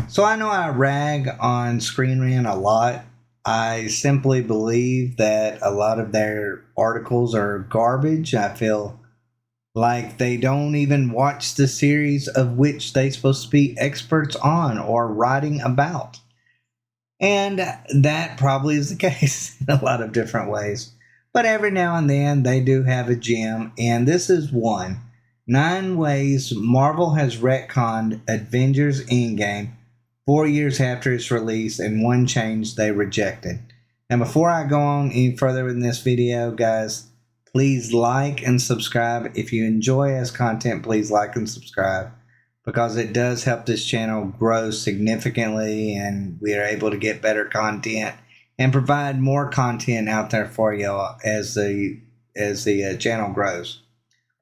So I know I rag on Screen Rant a lot. I simply believe that a lot of their articles are garbage. I feel like they don't even watch the series of which they're supposed to be experts on or writing about. And that probably is the case in a lot of different ways. But every now and then they do have a gem, and this is one. 9 ways Marvel has retconned Avengers Endgame 4 years after its release, and one change they rejected. And before I go on any further in this video, guys, please like and subscribe. If you enjoy this content, please like and subscribe, because it does help this channel grow significantly, and we are able to get better content and provide more content out there for y'all as the channel grows.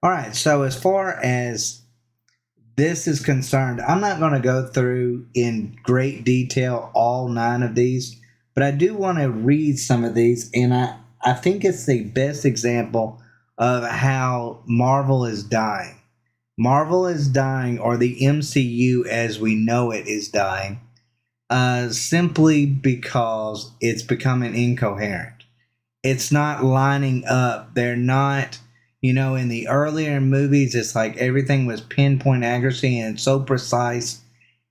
All right, so as far as this is concerned, I'm not going to go through in great detail all 9 of these, but I do want to read some of these, and I think it's the best example of how Marvel is dying. Marvel is dying, or the MCU as we know it is dying, simply because it's becoming incoherent. It's not lining up. They're not, in the earlier movies, it's like everything was pinpoint accuracy and so precise,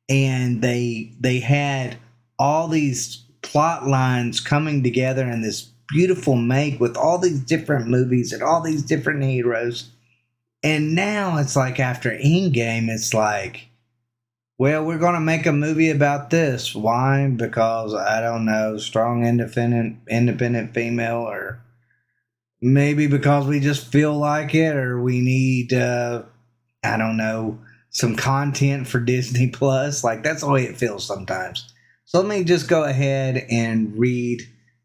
and they had all these plot lines coming together in this beautiful make with all these different movies and all these different heroes. And now it's like after Endgame, it's like, well, we're going to make a movie about this. Why? Because, I don't know, strong, independent female, or maybe because we just feel like it, or we need, I don't know, some content for Disney Plus. Like, that's the way it feels sometimes. So let me just go ahead and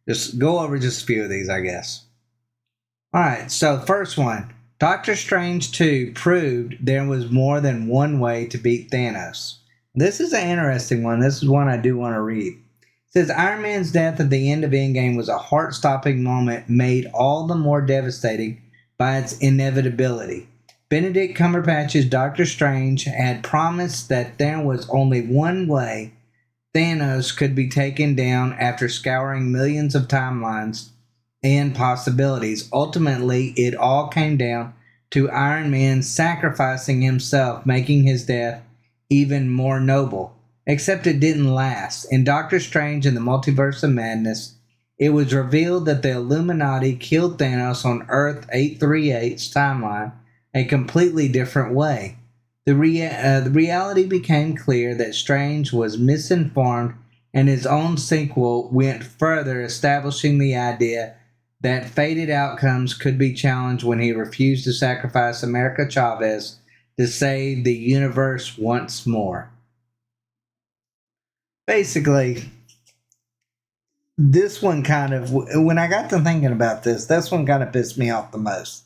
just go over just a few of these, I guess. All right, so first one. Doctor Strange 2 proved there was more than one way to beat Thanos. This is an interesting one. This is one I do want to read. It says, Iron Man's death at the end of Endgame was a heart-stopping moment made all the more devastating by its inevitability. Benedict Cumberbatch's Doctor Strange had promised that there was only one way Thanos could be taken down after scouring millions of timelines and possibilities. Ultimately, it all came down to Iron Man sacrificing himself, making his death even more noble. Except it didn't last. In Doctor Strange and the Multiverse of Madness, it was revealed that the Illuminati killed Thanos on Earth 838's timeline a completely different way. The reality became clear that Strange was misinformed, and his own sequel went further, establishing the idea that fated outcomes could be challenged when he refused to sacrifice America Chavez to save the universe once more. Basically, this one kind of, when I got to thinking about this one kind of pissed me off the most.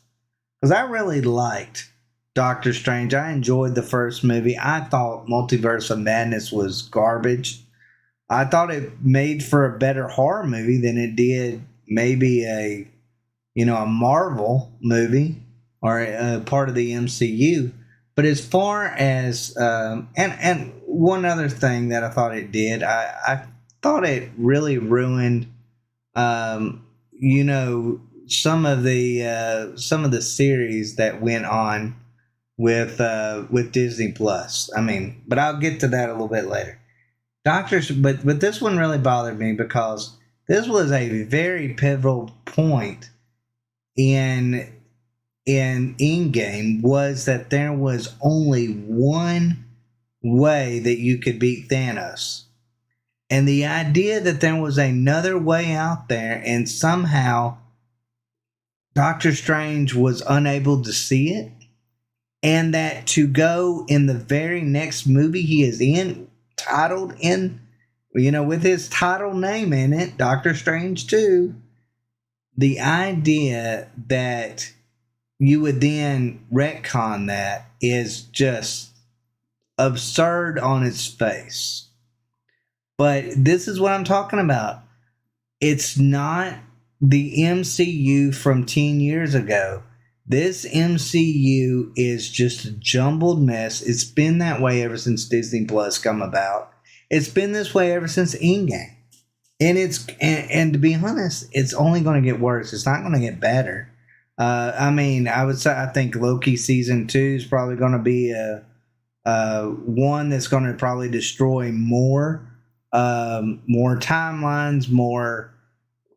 Because I really liked Doctor Strange. I enjoyed the first movie. I thought Multiverse of Madness was garbage. I thought it made for a better horror movie than it did maybe a Marvel movie or a part of the MCU. But as far as and one other thing that I thought it did, I thought it really ruined some of the series that went on with Disney Plus. I mean, but I'll get to that a little bit later. But this one really bothered me because this was a very pivotal point in Endgame, was that there was only one way that you could beat Thanos. And the idea that there was another way out there, and somehow Doctor Strange was unable to see it, and that to go in the very next movie he is in, titled in, with his title name in it, Doctor Strange 2, the idea that you would then retcon that is just absurd on its face. But this is what I'm talking about. It's not the MCU from 10 years ago. This MCU is just a jumbled mess. It's been that way ever since Disney Plus come about. It's been this way ever since Endgame. And to be honest, it's only going to get worse. It's not going to get better. I mean, I would say I think Loki season 2 is probably going to be a one that's going to probably destroy more timelines, more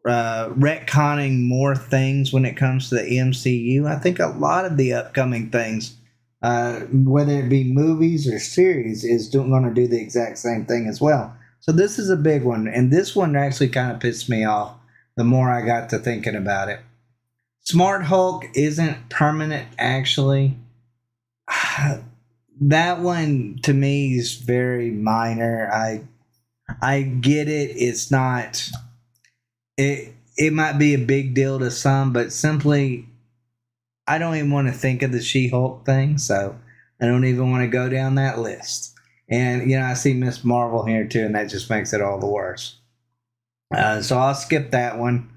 retconning more things when it comes to the MCU. I think a lot of the upcoming things, whether it be movies or series, is going to do the exact same thing as well. So this is a big one, and this one actually kind of pissed me off the more I got to thinking about it. Smart Hulk isn't permanent, actually. That one to me is very minor. I get it. It's not. It might be a big deal to some, but simply, I don't even want to think of the She-Hulk thing, so I don't even want to go down that list. And, I see Miss Marvel here too, and that just makes it all the worse. So I'll skip that one.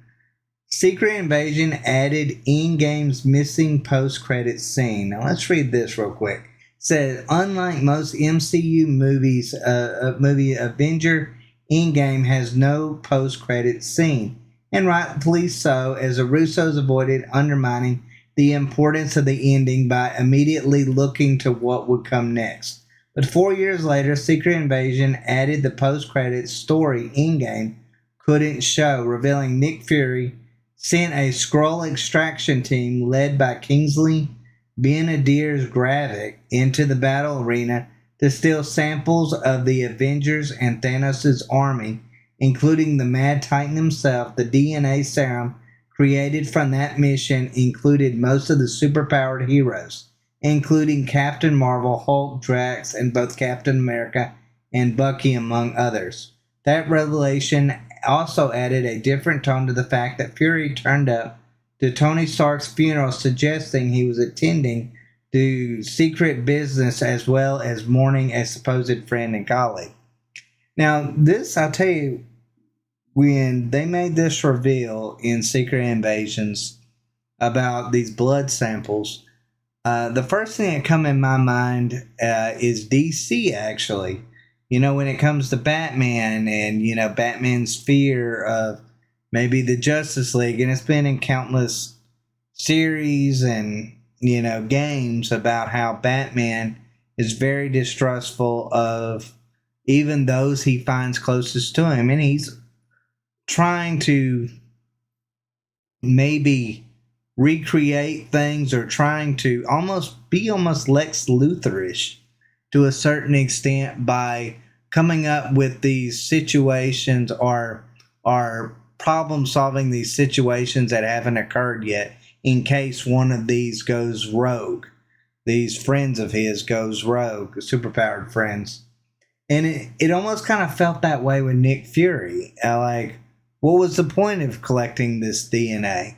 Secret Invasion added Endgame's missing post-credit scene. Now let's read this real quick. It says, unlike most MCU movies, movie Avenger Endgame has no post-credit scene. And rightfully so, as the Russos avoided undermining the importance of the ending by immediately looking to what would come next. But 4 years later, Secret Invasion added the post-credit story Endgame couldn't show, revealing Nick Fury sent a Skrull extraction team led by Kingsley Benadir's Gravik into the battle arena to steal samples of the Avengers and Thanos' army, including the Mad Titan himself. The DNA serum created from that mission included most of the superpowered heroes, including Captain Marvel, Hulk, Drax, and both Captain America and Bucky, among others. That revelation also added a different tone to the fact that Fury turned up to Tony Stark's funeral, suggesting he was attending to secret business as well as mourning a supposed friend and colleague. Now, this, I'll tell you, when they made this reveal in Secret Invasions about these blood samples, the first thing that come in my mind is DC, actually. When it comes to Batman and, Batman's fear of maybe the Justice League, and it's been in countless series and, games about how Batman is very distrustful of even those he finds closest to him. And he's trying to maybe recreate things or trying to be almost Lex Luthorish to a certain extent by coming up with these situations or problem solving these situations that haven't occurred yet in case one of these goes rogue. These friends of his goes rogue, superpowered friends. And it almost kind of felt that way with Nick Fury. Like, what was the point of collecting this DNA?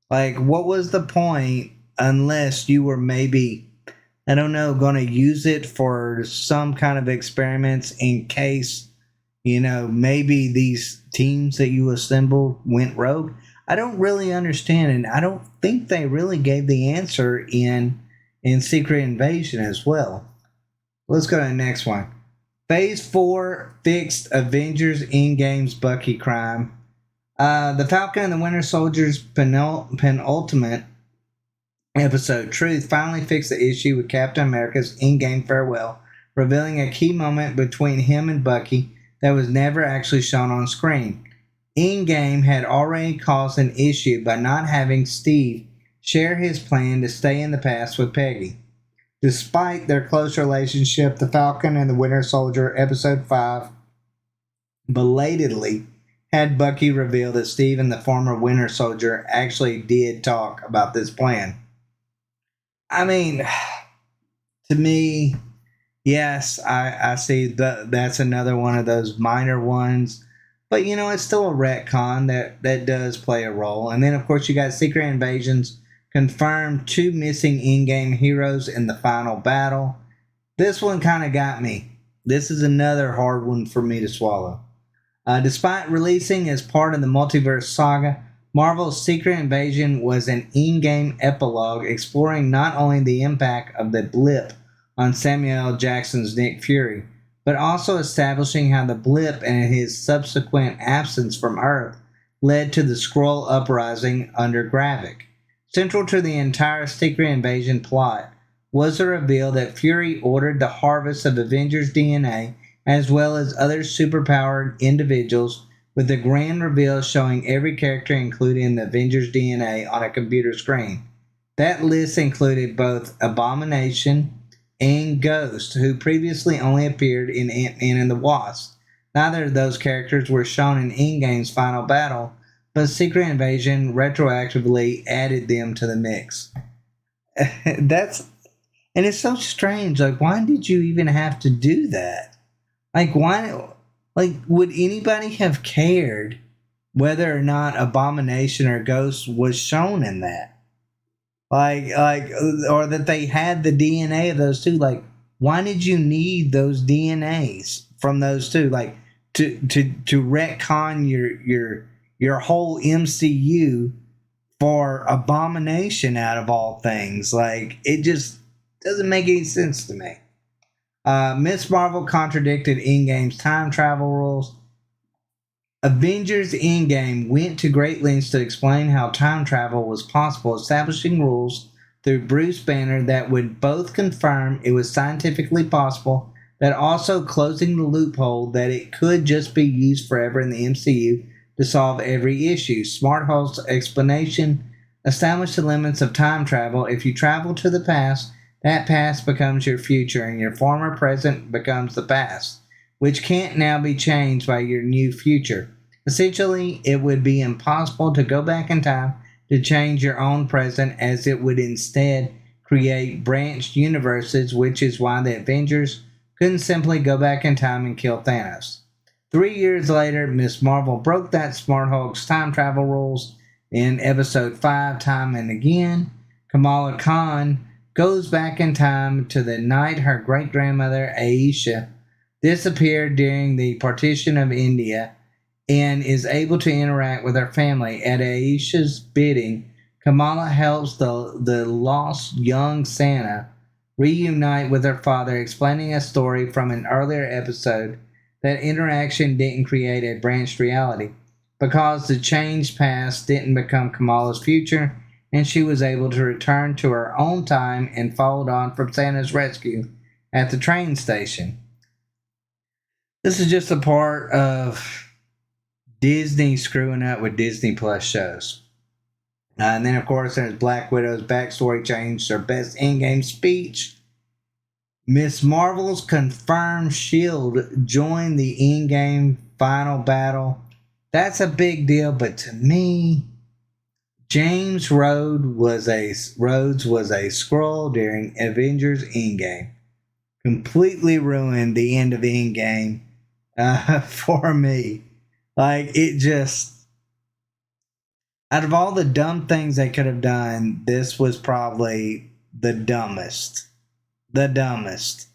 Like, what was the point unless you were maybe, I don't know, going to use it for some kind of experiments in case, maybe these teams that you assembled went rogue? I don't really understand, and I don't think they really gave the answer in Secret Invasion as well. Let's go to the next one. Phase 4 fixed Avengers Endgame's Bucky crime. The Falcon and the Winter Soldier's penultimate episode, Truth, finally fixed the issue with Captain America's Endgame farewell, revealing a key moment between him and Bucky that was never actually shown on screen. Endgame had already caused an issue by not having Steve share his plan to stay in the past with Peggy. Despite their close relationship, The Falcon and the Winter Soldier, Episode 5, belatedly had Bucky reveal that Steve and the former Winter Soldier actually did talk about this plan. I mean, to me, yes, I see that's another one of those minor ones. But, it's still a retcon that does play a role. And then, of course, you got Secret Invasions confirmed 2 missing in-game heroes in the final battle. This one kind of got me. This is another hard one for me to swallow. Despite releasing as part of the multiverse saga, Marvel's Secret Invasion was an in-game epilogue exploring not only the impact of the blip on Samuel L. Jackson's Nick Fury, but also establishing how the blip and his subsequent absence from Earth led to the Skrull uprising under Gravik. Central to the entire Secret Invasion plot was the reveal that Fury ordered the harvest of Avengers DNA as well as other superpowered individuals, with the grand reveal showing every character included in the Avengers DNA on a computer screen. That list included both Abomination and Ghost, who previously only appeared in Ant-Man and the Wasp. Neither of those characters were shown in Endgame's final battle, but Secret Invasion retroactively added them to the mix. That's and it's so strange. Like, why did you even have to do that? Like, why? Like, would anybody have cared whether or not Abomination or Ghost was shown in that? Or that they had the DNA of those two. Like, why did you need those DNAs from those two? Like, to retcon your whole MCU for Abomination out of all things. Like, it just doesn't make any sense to me. Miss Marvel contradicted Endgame's time travel rules. Avengers Endgame went to great lengths to explain how time travel was possible, establishing rules through Bruce Banner that would both confirm it was scientifically possible, but also closing the loophole that it could just be used forever in the MCU to solve every issue. Smart Hulk's explanation established the limits of time travel. If you travel to the past, that past becomes your future, and your former present becomes the past, which can't now be changed by your new future. Essentially, it would be impossible to go back in time to change your own present, as it would instead create branched universes, which is why the Avengers couldn't simply go back in time and kill Thanos. 3 years later, Miss Marvel broke that Smart Hulk's time travel rules in episode 5, Time and Again. Kamala Khan goes back in time to the night her great-grandmother Aisha disappeared during the partition of India and is able to interact with her family. At Aisha's bidding, Kamala helps the lost young Santa reunite with her father, explaining a story from an earlier episode that interaction didn't create a branched reality because the changed past didn't become Kamala's future, and she was able to return to her own time and followed on from Santa's rescue at the train station. This is just a part of Disney screwing up with Disney Plus shows. And then, of course, there's Black Widow's backstory changed her best in-game speech. Miss Marvel's confirmed S.H.I.E.L.D. joined the in-game final battle. That's a big deal, but to me, James Rhodes was a Skrull during Avengers Endgame. Completely ruined the end of Endgame for me. Like, it just, out of all the dumb things they could have done, this was probably the dumbest. The dumbest.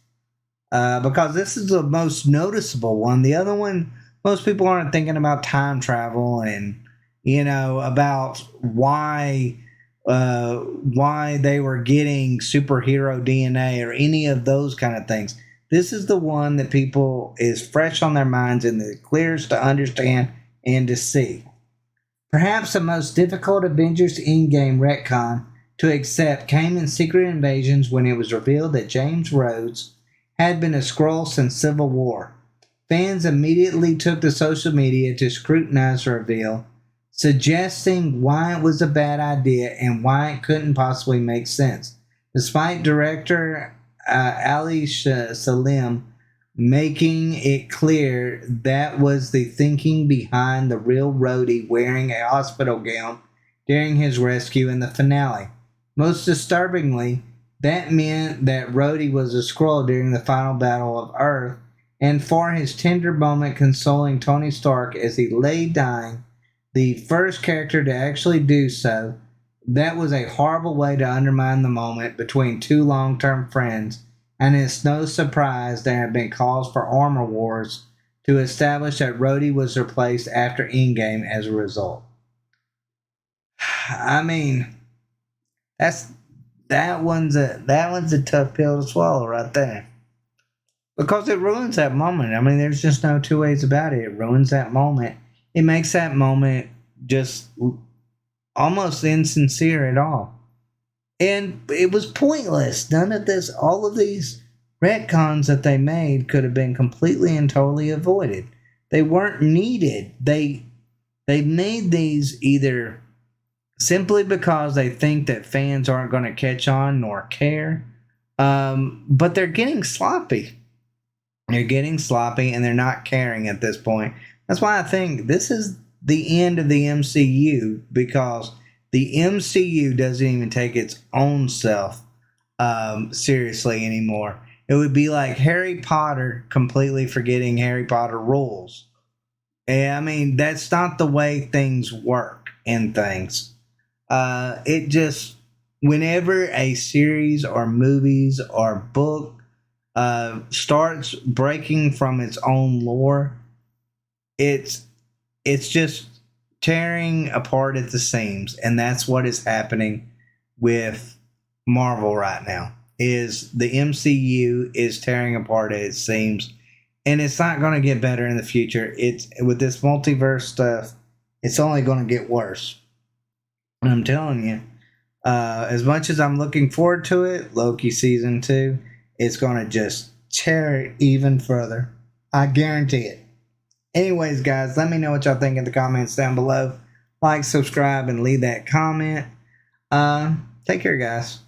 Because this is the most noticeable one. The other one, most people aren't thinking about time travel and, about why they were getting superhero DNA or any of those kind of things. This is the one that people is fresh on their minds and the clearest to understand and to see. Perhaps the most difficult Avengers Endgame retcon to accept came in Secret Invasions when it was revealed that James Rhodes had been a Skrull since Civil War. Fans immediately took to social media to scrutinize the reveal, suggesting why it was a bad idea and why it couldn't possibly make sense, despite director Ali Salim making it clear that was the thinking behind the real Rhodey wearing a hospital gown during his rescue in the finale. Most disturbingly, that meant that Rhodey was a Skrull during the final battle of Earth, and for his tender moment consoling Tony Stark as he lay dying, the first character to actually do so, that was a horrible way to undermine the moment between two long-term friends, and it's no surprise there have been calls for armor wars to establish that Rhodey was replaced after Endgame as a result. I mean, that one's a tough pill to swallow right there. because it ruins that moment. I mean, there's just no two ways about it. It ruins that moment. It makes that moment just almost insincere at all. And it was pointless. None of this, all of these retcons that they made could have been completely and totally avoided. They weren't needed. They made these either simply because they think that fans aren't going to catch on nor care. But they're getting sloppy. They're getting sloppy and they're not caring at this point. That's why I think this is the end of the MCU, because the MCU doesn't even take its own self seriously anymore. It would be like Harry Potter completely forgetting Harry Potter rules. And I mean, that's not the way things work in things. It just, whenever a series or movies or book starts breaking from its own lore, it's just tearing apart at the seams, and that's what is happening with Marvel right now. Is the MCU is tearing apart at its seams, and it's not going to get better in the future. It's with this multiverse stuff, it's only going to get worse. And I'm telling you, as much as I'm looking forward to it, Loki season 2, it's going to just tear it even further. I guarantee it. Anyways, guys, let me know what y'all think in the comments down below. Like, subscribe, and leave that comment. Take care, guys.